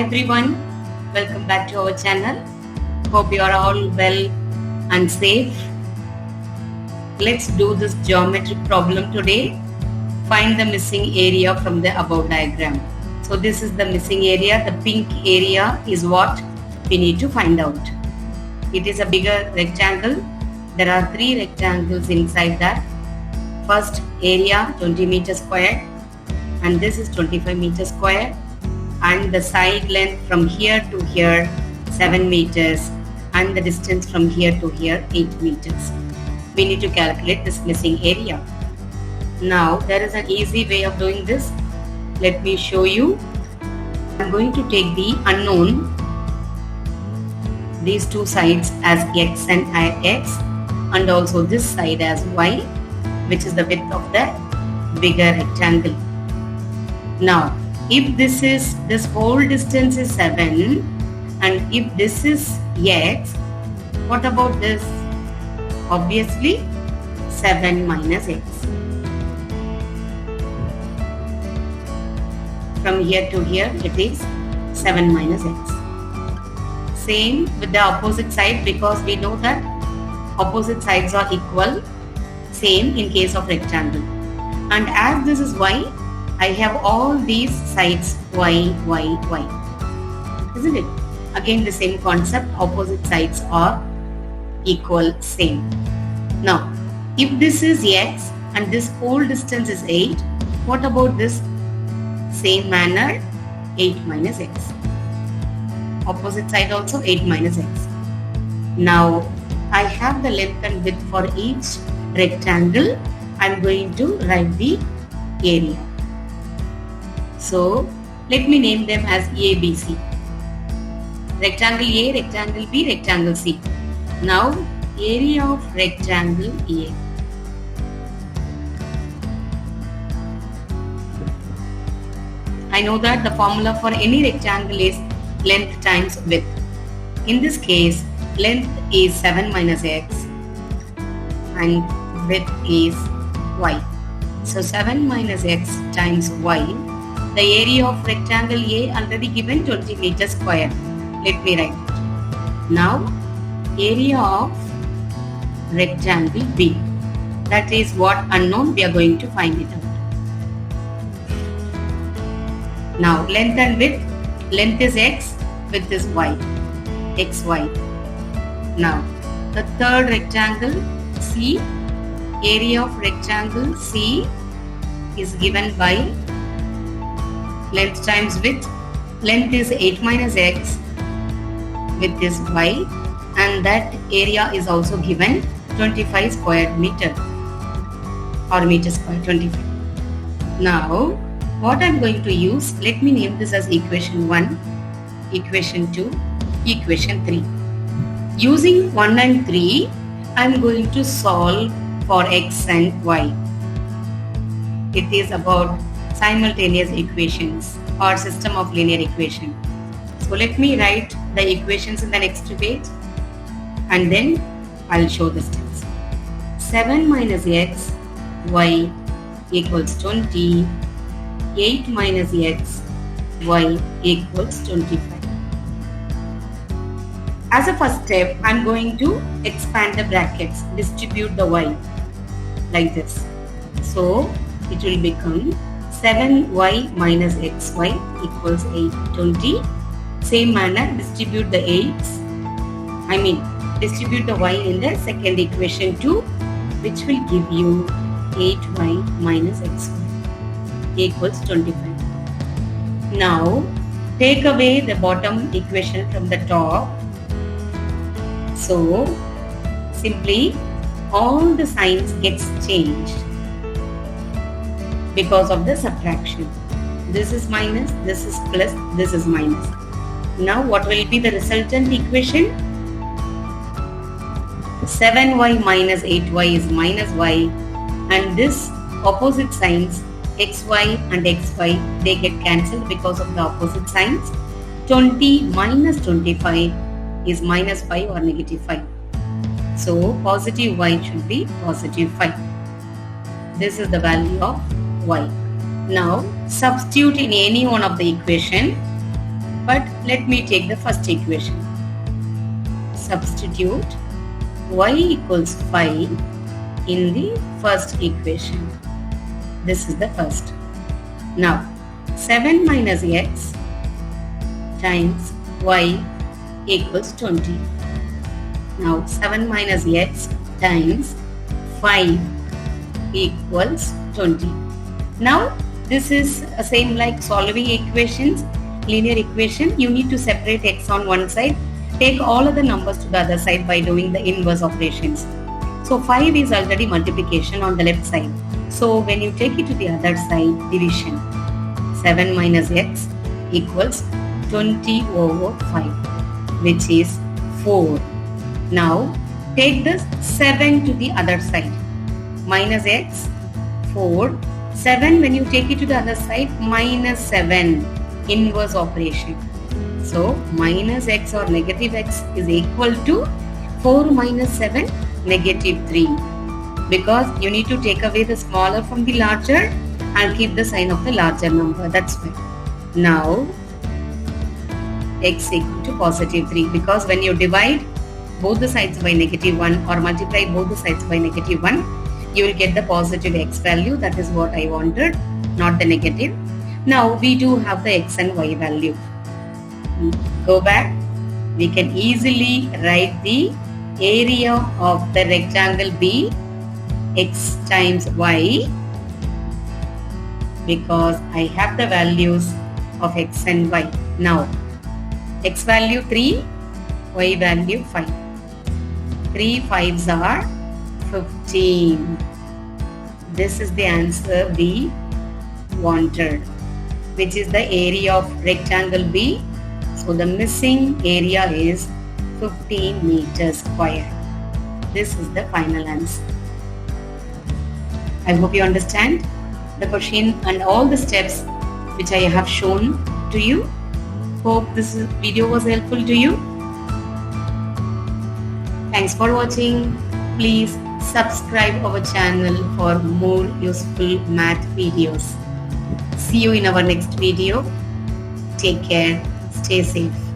everyone, welcome back to our channel. Hope you are all well and safe. Let's do this geometric problem today. Find the missing area from the above diagram. So this is the missing area. The pink area is what we need to find out. It is a bigger rectangle. There are 3 rectangles inside that. First area 20 meters square, and this is 25 meters square, and the side length from here to here 7 meters, and the distance from here to here 8 meters. We need to calculate this missing area. Now there is an easy way of doing this. Let me show you. I'm going to take the unknown, these two sides as x and x, and also this side as y, which is the width of the bigger rectangle. Now if this whole distance is 7, and if this is x, what about this? Obviously 7 minus x. From here to here it is 7 minus x. Same with the opposite side, because we know that opposite sides are equal. Same in case of rectangle. And as this is y, I have all these sides y, y, y. Isn't it? Again the same concept, opposite sides are equal, same. Now, if this is x and this whole distance is 8, what about this? Same manner, 8 minus x. Opposite side also 8 minus x. Now, I have the length and width for each rectangle. I am going to write the area. So, let me name them as A, B, C. Rectangle A, rectangle B, rectangle C. Now, area of rectangle A. I know that the formula for any rectangle is length times width. In this case, length is 7 minus x and width is y. So 7 minus x times y. The area of rectangle A already given 20 meters square. Let me write it. Now area of rectangle B. That is what unknown, we are going to find it out. Now length and width. Length is x, width is y. xy. Now the third rectangle C. Area of rectangle C is given by length times width. Length is 8 minus x, width is y, and that area is also given 25 square meter or meter square 25. Now what I am going to use, let me name this as equation 1, equation 2, equation 3. Using 1 and 3, I am going to solve for x and y. It is about simultaneous equations or system of linear equation. So let me write the equations in the next page and then I'll show the steps. 7 minus x, y equals 20. 8 minus x, y equals 25. As a first step, I am going to expand the brackets, distribute the y like this. So it will become 7y minus xy equals 820. Same manner, distribute the 8s. Distribute the y in the second equation 2, which will give you 8y minus xy equals 25. Now take away the bottom equation from the top. So simply all the signs gets changed because of the subtraction. This is minus, this is plus, this is minus. Now what will be the resultant equation? 7y minus 8y is minus y, and this opposite signs xy and xy, they get cancelled because of the opposite signs. 20 minus 25 is minus 5 or negative 5. So positive y should be positive 5. This is the value of y. Now substitute in any one of the equation But let me take the first equation. Substitute y equals 5 in the first equation. This is the first. Now 7 minus x times y equals 20. Now 7 minus x times 5 equals 20. Now this is same like solving equations, linear equation. You need to separate x on one side, take all of the numbers to the other side by doing the inverse operations. So 5 is already multiplication on the left side. So when you take it to the other side, division. 7 minus x equals 20 over 5, which is 4. Now take this 7 to the other side. Minus x, 4. 7 when you take it to the other side, minus 7, inverse operation. So minus x or negative x is equal to 4 minus 7, negative 3. Because you need to take away the smaller from the larger and keep the sign of the larger number. That's why. Now x equal to positive 3, because when you divide both the sides by negative 1 or multiply both the sides by negative 1, you will get the positive x value. That is what I wanted, not the negative. Now we do have the x and y value. Go back. We can easily write the area of the rectangle B, x times y, because I have the values of x and y. Now x value 3, y value 5. 3 5s are 15. This is the answer we wanted, which is the area of rectangle B. So the missing area is 15 meters square. This is the final answer. I hope you understand the question and all the steps which I have shown to you. Hope this video was helpful to you. Thanks for watching. Please subscribe our channel for more useful math videos. See you in our next video. Take care. Stay safe.